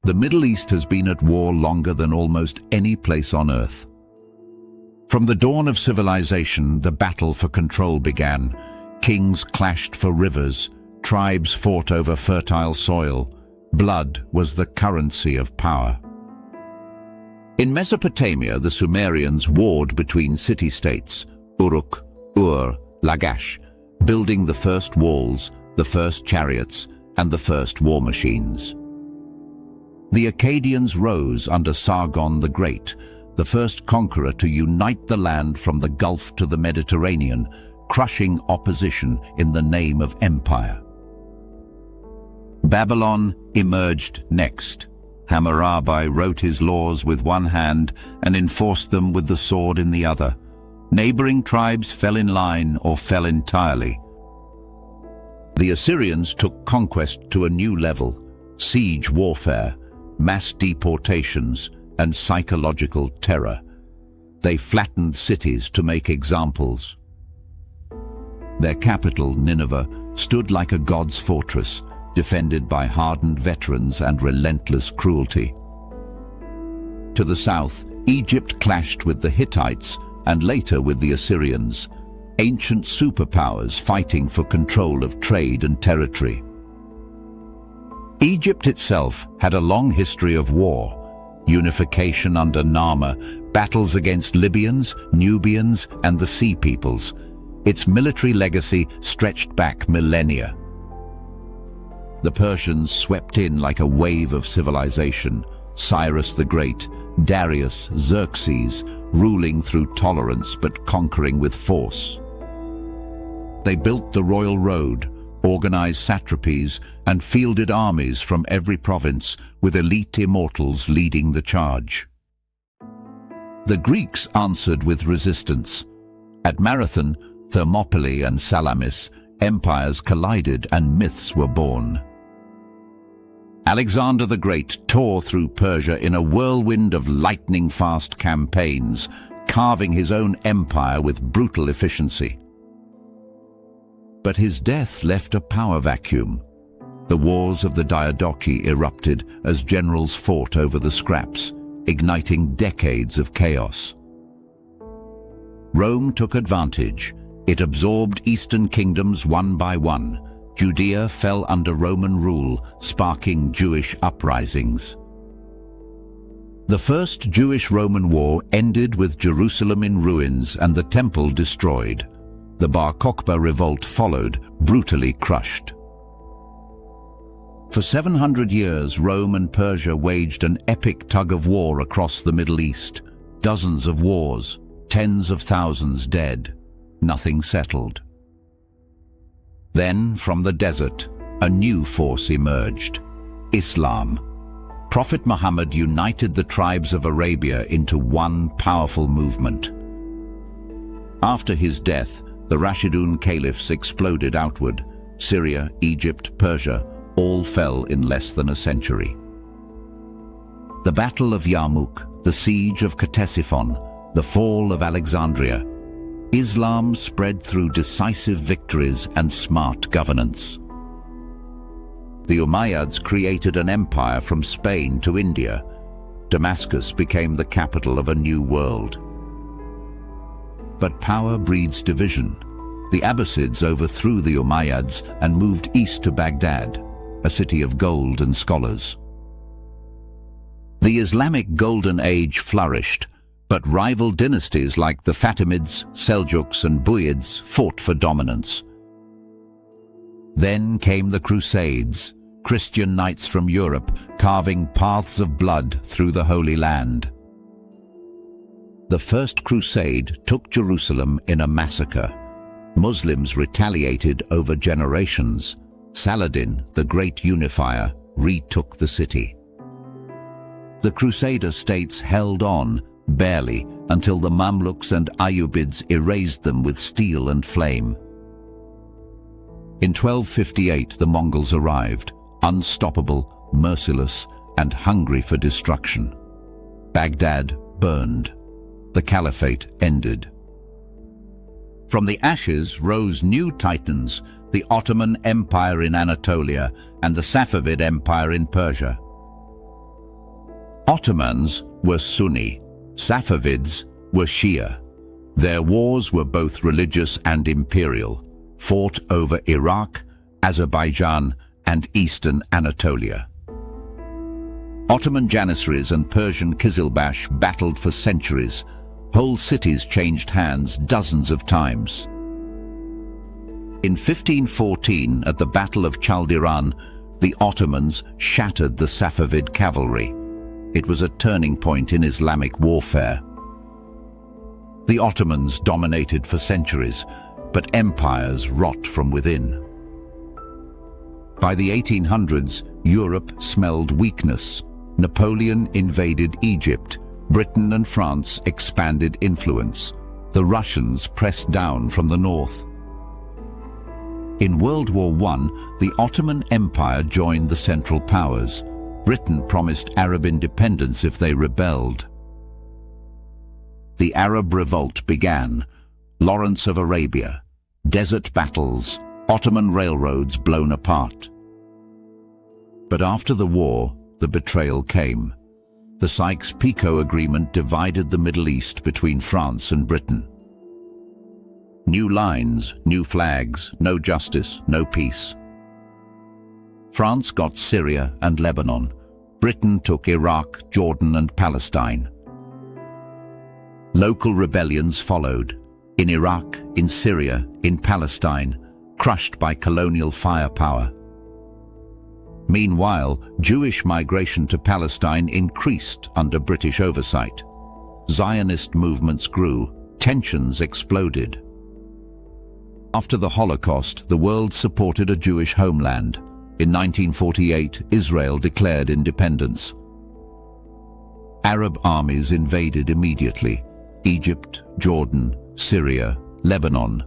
The Middle East has been at war longer than almost any place on Earth. From the dawn of civilization, the battle for control began. Kings clashed for rivers, tribes fought over fertile soil. Blood was the currency of power. In Mesopotamia, the Sumerians warred between city-states, Uruk, Ur, Lagash, building the first walls, the first chariots, and the first war machines. The Akkadians rose under Sargon the Great, the first conqueror to unite the land from the Gulf to the Mediterranean, crushing opposition in the name of empire. Babylon emerged next. Hammurabi wrote his laws with one hand and enforced them with the sword in the other. Neighboring tribes fell in line or fell entirely. The Assyrians took conquest to a new level: siege warfare, mass deportations, and psychological terror. They flattened cities to make examples. Their capital, Nineveh, stood like a god's fortress, defended by hardened veterans and relentless cruelty. To the south, Egypt clashed with the Hittites and later with the Assyrians, ancient superpowers fighting for control of trade and territory. Egypt itself had a long history of war: unification under Narmer, battles against Libyans, Nubians, and the Sea Peoples. Its military legacy stretched back millennia. The Persians swept in like a wave of civilization: Cyrus the Great, Darius, Xerxes, ruling through tolerance but conquering with force. They built the royal road, organized satrapies, and fielded armies from every province, with elite immortals leading the charge. The Greeks answered with resistance. At Marathon, Thermopylae, and Salamis, empires collided and myths were born. Alexander the Great tore through Persia in a whirlwind of lightning-fast campaigns, carving his own empire with brutal efficiency. But his death left a power vacuum. The wars of the Diadochi erupted as generals fought over the scraps, igniting decades of chaos. Rome took advantage. It absorbed eastern kingdoms one by one. Judea fell under Roman rule, sparking Jewish uprisings. The First Jewish-Roman War ended with Jerusalem in ruins and the Temple destroyed. The Bar Kokhba revolt followed, brutally crushed. For 700 years, Rome and Persia waged an epic tug-of-war across the Middle East. Dozens of wars, tens of thousands dead. Nothing settled. Then, from the desert, a new force emerged: Islam. Prophet Muhammad united the tribes of Arabia into one powerful movement. After his death, the Rashidun caliphs exploded outward. Syria, Egypt, Persia, all fell in less than a century. The Battle of Yarmouk, the Siege of Ctesiphon, the Fall of Alexandria. Islam spread through decisive victories and smart governance. The Umayyads created an empire from Spain to India. Damascus became the capital of a new world. But power breeds division. The Abbasids overthrew the Umayyads and moved east to Baghdad, a city of gold and scholars. The Islamic Golden Age flourished, but rival dynasties like the Fatimids, Seljuks, and Buyids fought for dominance. Then came the Crusades, Christian knights from Europe carving paths of blood through the Holy Land. The First Crusade took Jerusalem in a massacre. Muslims retaliated over generations. Saladin, the great unifier, retook the city. The Crusader states held on, barely, until the Mamluks and Ayyubids erased them with steel and flame. In 1258 the Mongols arrived, unstoppable, merciless, and hungry for destruction. Baghdad burned. The caliphate ended. From the ashes rose new titans, the Ottoman Empire in Anatolia and the Safavid Empire in Persia. Ottomans were Sunni, Safavids were Shia. Their wars were both religious and imperial, fought over Iraq, Azerbaijan, and eastern Anatolia. Ottoman Janissaries and Persian Qizilbash battled for centuries. Whole cities changed hands dozens of times. In 1514, at the Battle of Chaldiran, the Ottomans shattered the Safavid cavalry. It was a turning point in Islamic warfare. The Ottomans dominated for centuries, but empires rot from within. By the 1800s, Europe smelled weakness. Napoleon invaded Egypt. Britain and France expanded influence. The Russians pressed down from the north. In World War I, the Ottoman Empire joined the Central Powers. Britain promised Arab independence if they rebelled. The Arab Revolt began. Lawrence of Arabia, desert battles, Ottoman railroads blown apart. But after the war, the betrayal came. The Sykes-Picot Agreement divided the Middle East between France and Britain. New lines, new flags, no justice, no peace. France got Syria and Lebanon. Britain took Iraq, Jordan, and Palestine. Local rebellions followed, in Iraq, in Syria, in Palestine, crushed by colonial firepower. Meanwhile, Jewish migration to Palestine increased under British oversight. Zionist movements grew, tensions exploded. After the Holocaust, the world supported a Jewish homeland. In 1948, Israel declared independence. Arab armies invaded immediately. Egypt, Jordan, Syria, Lebanon.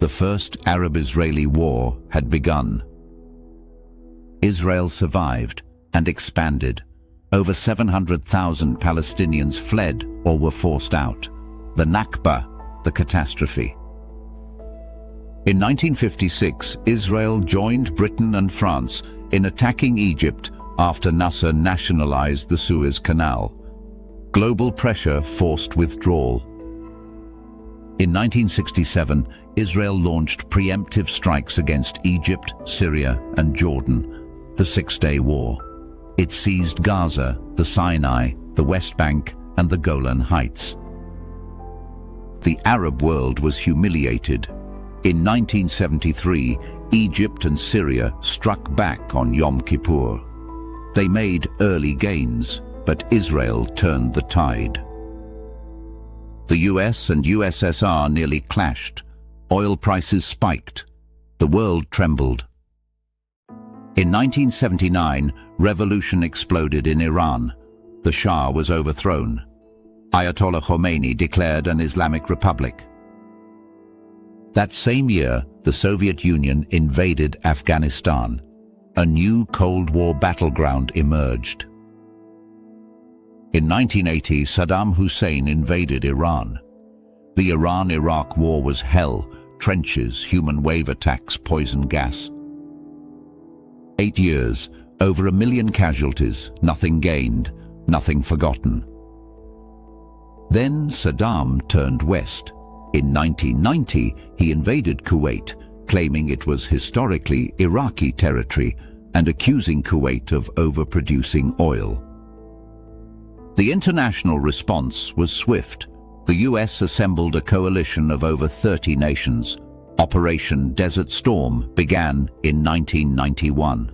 The first Arab-Israeli war had begun. Israel survived and expanded. Over 700,000 Palestinians fled or were forced out. The Nakba, the catastrophe. In 1956, Israel joined Britain and France in attacking Egypt after Nasser nationalized the Suez Canal. Global pressure forced withdrawal. In 1967, Israel launched preemptive strikes against Egypt, Syria, and Jordan, the Six-Day War. It seized Gaza, the Sinai, the West Bank, and the Golan Heights. The Arab world was humiliated. In 1973, Egypt and Syria struck back on Yom Kippur. They made early gains, but Israel turned the tide. The US and USSR nearly clashed. Oil prices spiked. The world trembled. In 1979, revolution exploded in Iran. The Shah was overthrown. Ayatollah Khomeini declared an Islamic Republic. That same year, the Soviet Union invaded Afghanistan. A new Cold War battleground emerged. In 1980, Saddam Hussein invaded Iran. The Iran-Iraq War was hell: trenches, human wave attacks, poison gas. 8 years, over 1 million casualties, nothing gained, nothing forgotten. Then Saddam turned west. In 1990, he invaded Kuwait, claiming it was historically Iraqi territory and accusing Kuwait of overproducing oil. The international response was swift. The US assembled a coalition of over 30 nations. Operation Desert Storm began in 1991.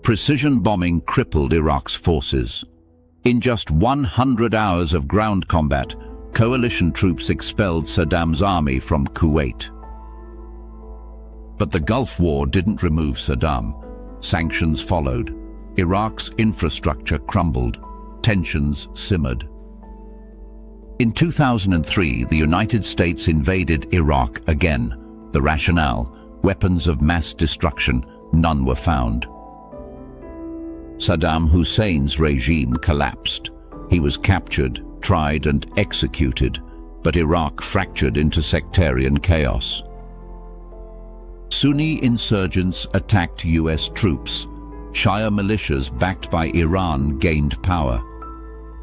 Precision bombing crippled Iraq's forces. In just 100 hours of ground combat, coalition troops expelled Saddam's army from Kuwait. But the Gulf War didn't remove Saddam. Sanctions followed. Iraq's infrastructure crumbled. Tensions simmered. In 2003, the United States invaded Iraq again. The rationale: weapons of mass destruction. None were found. Saddam Hussein's regime collapsed. He was captured, tried, and executed, but Iraq fractured into sectarian chaos. Sunni insurgents attacked US troops. Shia militias backed by Iran gained power.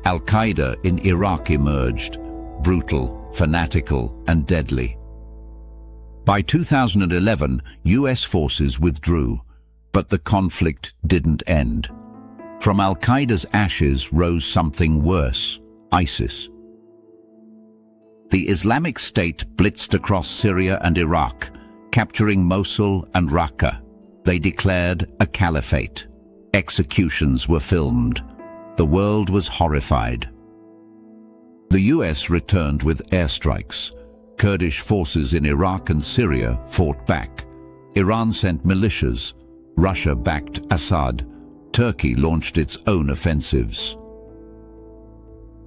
Al-Qaeda in Iraq emerged, brutal, fanatical, and deadly. By 2011, US forces withdrew, but the conflict didn't end. From Al-Qaeda's ashes rose something worse: ISIS. The Islamic State blitzed across Syria and Iraq, capturing Mosul and Raqqa. They declared a caliphate. Executions were filmed. The world was horrified. The US returned with airstrikes. Kurdish forces in Iraq and Syria fought back. Iran sent militias. Russia backed Assad. Turkey launched its own offensives.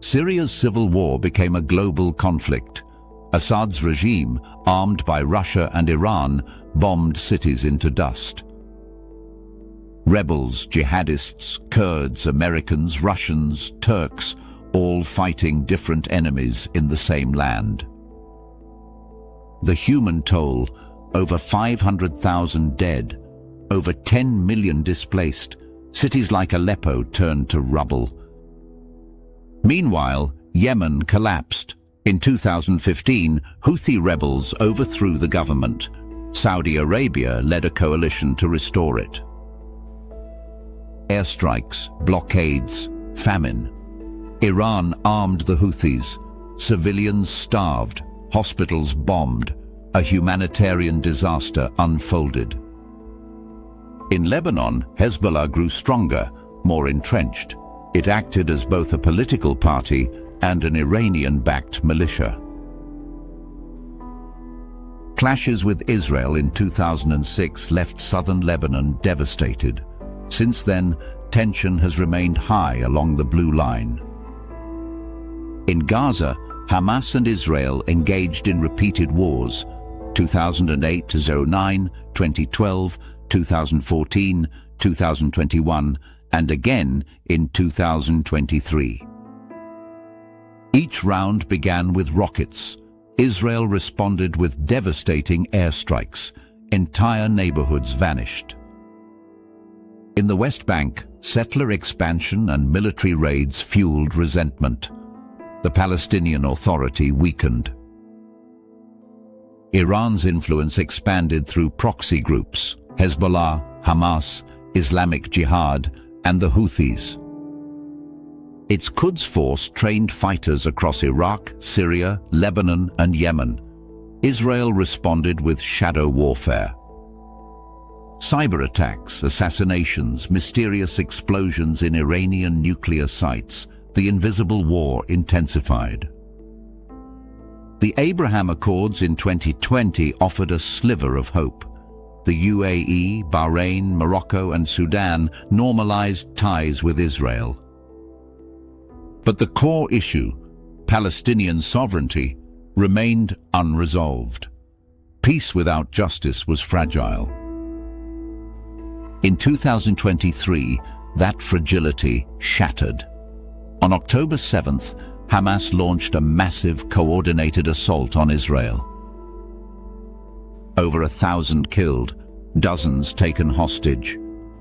Syria's civil war became a global conflict. Assad's regime, armed by Russia and Iran, bombed cities into dust. Rebels, jihadists, Kurds, Americans, Russians, Turks, all fighting different enemies in the same land. The human toll: over 500,000 dead, over 10 million displaced. Cities like Aleppo turned to rubble. Meanwhile, Yemen collapsed. In 2015, Houthi rebels overthrew the government. Saudi Arabia led a coalition to restore it. Airstrikes, blockades, famine. Iran armed the Houthis. Civilians starved, hospitals bombed. A humanitarian disaster unfolded. In Lebanon, Hezbollah grew stronger, more entrenched. It acted as both a political party and an Iranian-backed militia. Clashes with Israel in 2006 left southern Lebanon devastated. Since then, tension has remained high along the Blue Line. In Gaza, Hamas and Israel engaged in repeated wars: 2008-09, 2012, 2014, 2021, and again in 2023. Each round began with rockets. Israel responded with devastating airstrikes. Entire neighborhoods vanished. In the West Bank, settler expansion and military raids fueled resentment. The Palestinian Authority weakened. Iran's influence expanded through proxy groups: Hezbollah, Hamas, Islamic Jihad, and the Houthis. Its Quds force trained fighters across Iraq, Syria, Lebanon, and Yemen. Israel responded with shadow warfare. Cyber attacks, assassinations, mysterious explosions in Iranian nuclear sites. The invisible war intensified. The Abraham Accords in 2020 offered a sliver of hope. The UAE, Bahrain, Morocco, and Sudan normalized ties with Israel. But the core issue, Palestinian sovereignty, remained unresolved. Peace without justice was fragile. In 2023, that fragility shattered. On October 7th, Hamas launched a massive, coordinated assault on Israel. Over 1,000 killed, dozens taken hostage.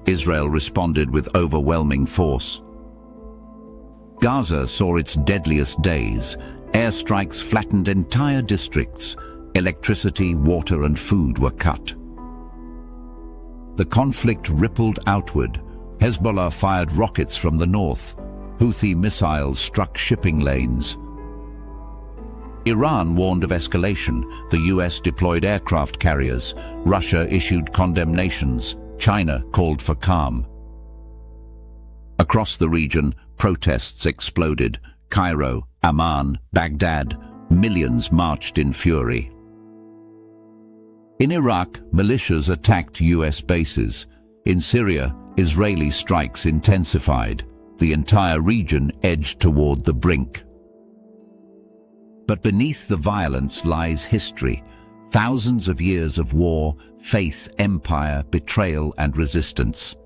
Israel responded with overwhelming force. Gaza saw its deadliest days. Airstrikes flattened entire districts. Electricity, water, and food were cut. The conflict rippled outward. Hezbollah fired rockets from the north. Houthi missiles struck shipping lanes. Iran warned of escalation. The US deployed aircraft carriers. Russia issued condemnations. China called for calm. Across the region, protests exploded. Cairo, Amman, Baghdad, millions marched in fury. In Iraq, militias attacked US bases. In Syria, Israeli strikes intensified. The entire region edged toward the brink. But beneath the violence lies history. Thousands of years of war, faith, empire, betrayal, and resistance.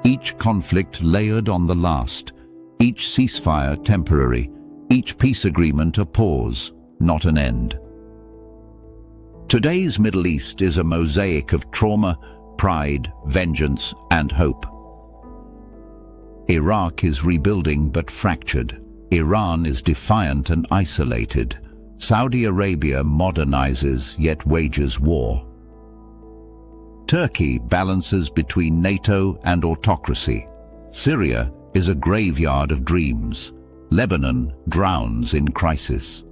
Each conflict layered on the last. Each ceasefire temporary. Each peace agreement a pause, not an end. Today's Middle East is a mosaic of trauma, pride, vengeance, and hope. Iraq is rebuilding but fractured. Iran is defiant and isolated. Saudi Arabia modernizes yet wages war. Turkey balances between NATO and autocracy. Syria is a graveyard of dreams. Lebanon drowns in crisis.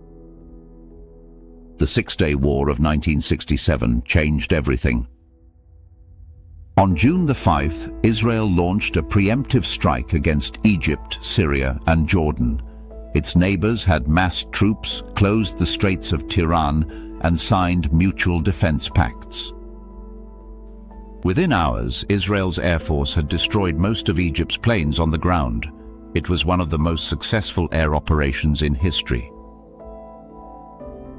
The Six-Day War of 1967 changed everything. On June the 5th, Israel launched a preemptive strike against Egypt, Syria, and Jordan. Its neighbors had massed troops, closed the Straits of Tiran, and signed mutual defense pacts. Within hours, Israel's air force had destroyed most of Egypt's planes on the ground. It was one of the most successful air operations in history.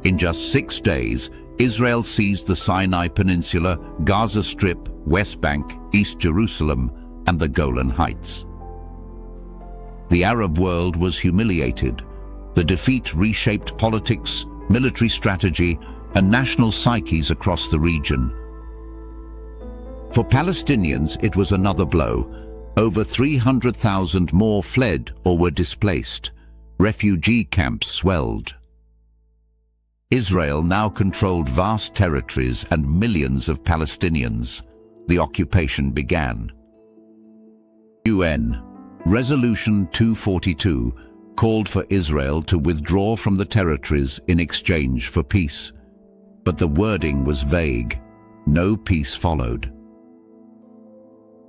In just 6 days, Israel seized the Sinai Peninsula, Gaza Strip, West Bank, East Jerusalem, and the Golan Heights. The Arab world was humiliated. The defeat reshaped politics, military strategy, and national psyches across the region. For Palestinians, it was another blow. Over 300,000 more fled or were displaced. Refugee camps swelled. Israel now controlled vast territories and millions of Palestinians. The occupation began. UN Resolution 242 called for Israel to withdraw from the territories in exchange for peace. But the wording was vague. No peace followed.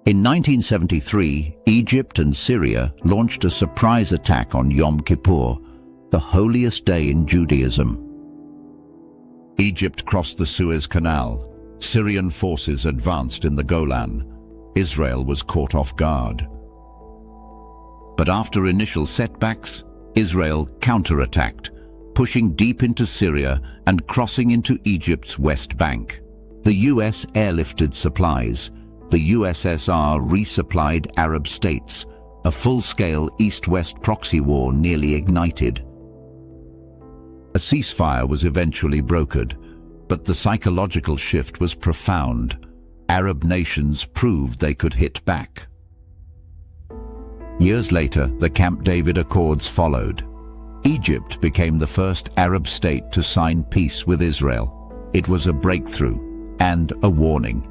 In 1973, Egypt and Syria launched a surprise attack on Yom Kippur, the holiest day in Judaism. Egypt crossed the Suez Canal. Syrian forces advanced in the Golan. Israel was caught off guard. But after initial setbacks, Israel counterattacked, pushing deep into Syria and crossing into Egypt's West Bank. The US airlifted supplies. The USSR resupplied Arab states. A full-scale East-West proxy war nearly ignited. A ceasefire was eventually brokered, but the psychological shift was profound. Arab nations proved they could hit back. Years later, the Camp David Accords followed. Egypt became the first Arab state to sign peace with Israel. It was a breakthrough and a warning.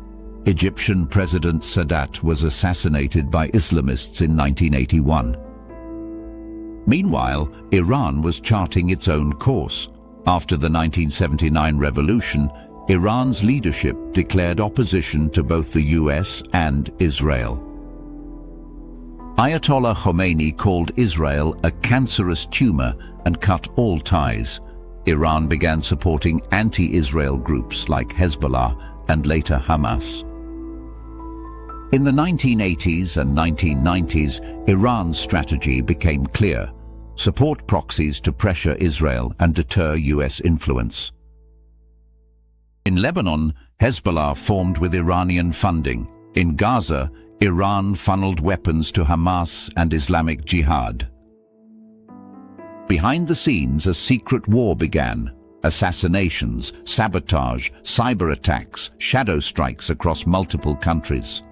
Egyptian President Sadat was assassinated by Islamists in 1981. Meanwhile, Iran was charting its own course. After the 1979 revolution, Iran's leadership declared opposition to both the US and Israel. Ayatollah Khomeini called Israel a cancerous tumor and cut all ties. Iran began supporting anti-Israel groups like Hezbollah and later Hamas. In the 1980s and 1990s, Iran's strategy became clear: support proxies to pressure Israel and deter US influence. In Lebanon, Hezbollah formed with Iranian funding. In Gaza, Iran funneled weapons to Hamas and Islamic Jihad. Behind the scenes, a secret war began. Assassinations, sabotage, cyber attacks, shadow strikes across multiple countries.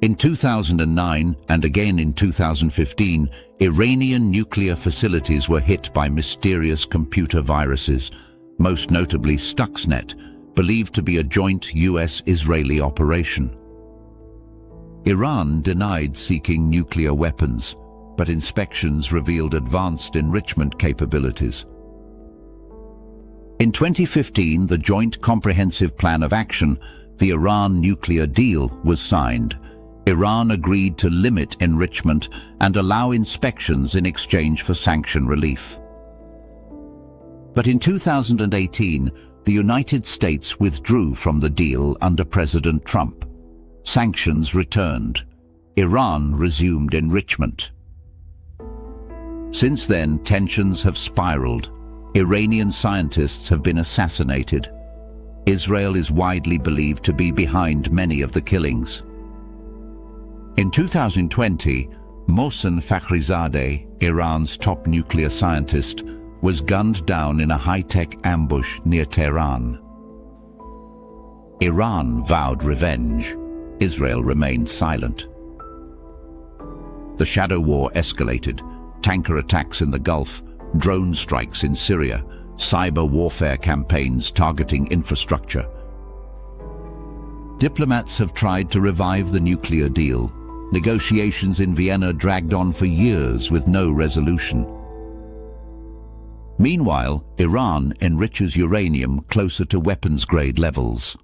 In 2009 and again in 2015, Iranian nuclear facilities were hit by mysterious computer viruses, most notably Stuxnet, believed to be a joint US-Israeli operation. Iran denied seeking nuclear weapons, but inspections revealed advanced enrichment capabilities. In 2015, the Joint Comprehensive Plan of Action, the Iran nuclear deal, was signed. Iran agreed to limit enrichment and allow inspections in exchange for sanction relief. But in 2018, the United States withdrew from the deal under President Trump. Sanctions returned. Iran resumed enrichment. Since then, tensions have spiraled. Iranian scientists have been assassinated. Israel is widely believed to be behind many of the killings. In 2020, Mohsen Fakhrizadeh, Iran's top nuclear scientist, was gunned down in a high-tech ambush near Tehran. Iran vowed revenge. Israel remained silent. The shadow war escalated. Tanker attacks in the Gulf, drone strikes in Syria, cyber warfare campaigns targeting infrastructure. Diplomats have tried to revive the nuclear deal. Negotiations in Vienna dragged on for years with no resolution. Meanwhile, Iran enriches uranium closer to weapons-grade levels.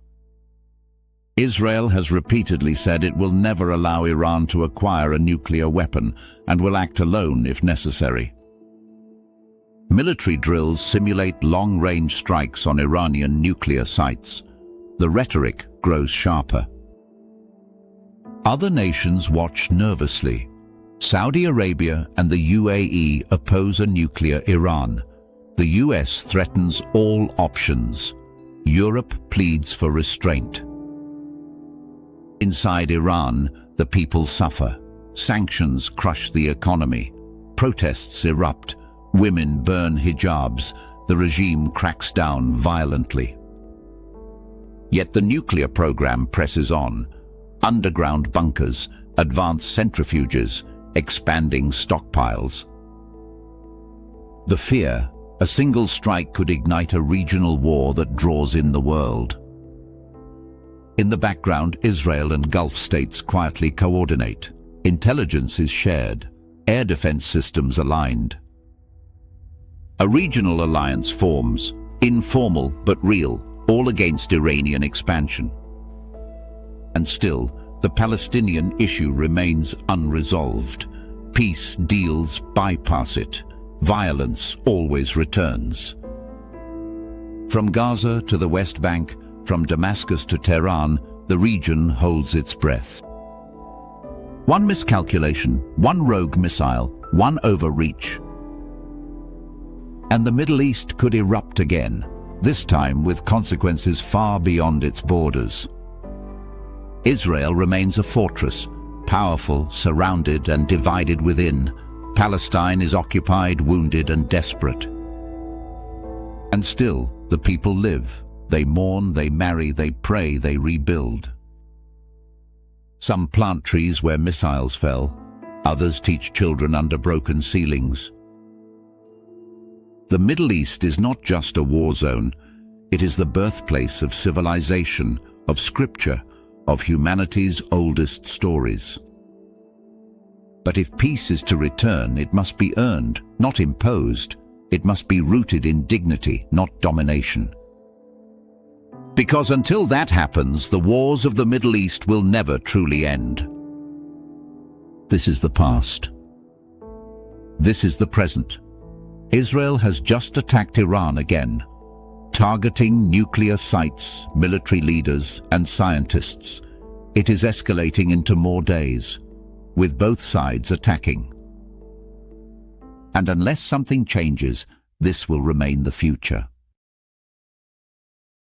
Israel has repeatedly said it will never allow Iran to acquire a nuclear weapon and will act alone if necessary. Military drills simulate long-range strikes on Iranian nuclear sites. The rhetoric grows sharper. Other nations watch nervously. Saudi Arabia and the UAE oppose a nuclear Iran. The US threatens all options. Europe pleads for restraint. Inside Iran, the people suffer. Sanctions crush the economy. Protests erupt. Women burn hijabs. The regime cracks down violently. Yet the nuclear program presses on. Underground bunkers, advanced centrifuges, expanding stockpiles. The fear: a single strike could ignite a regional war that draws in the world. In the background, Israel and Gulf states quietly coordinate. Intelligence is shared. Air defense systems aligned. A regional alliance forms, informal but real, all against Iranian expansion. And still, the Palestinian issue remains unresolved. Peace deals bypass it. Violence always returns. From Gaza to the West Bank, from Damascus to Tehran, the region holds its breath. One miscalculation, one rogue missile, one overreach, and the Middle East could erupt again, this time with consequences far beyond its borders. Israel remains a fortress, powerful, surrounded and divided within. Palestine is occupied, wounded and desperate. And still, the people live. They mourn, they marry, they pray, they rebuild. Some plant trees where missiles fell. Others teach children under broken ceilings. The Middle East is not just a war zone. It is the birthplace of civilization, of scripture, of humanity's oldest stories. But if peace is to return, it must be earned, not imposed. It must be rooted in dignity, not domination. Because until that happens, the wars of the Middle East will never truly end. This is the past. This is the present. Israel has just attacked Iran again, targeting nuclear sites, military leaders, and scientists. It is escalating into more days, with both sides attacking. And unless something changes, this will remain the future.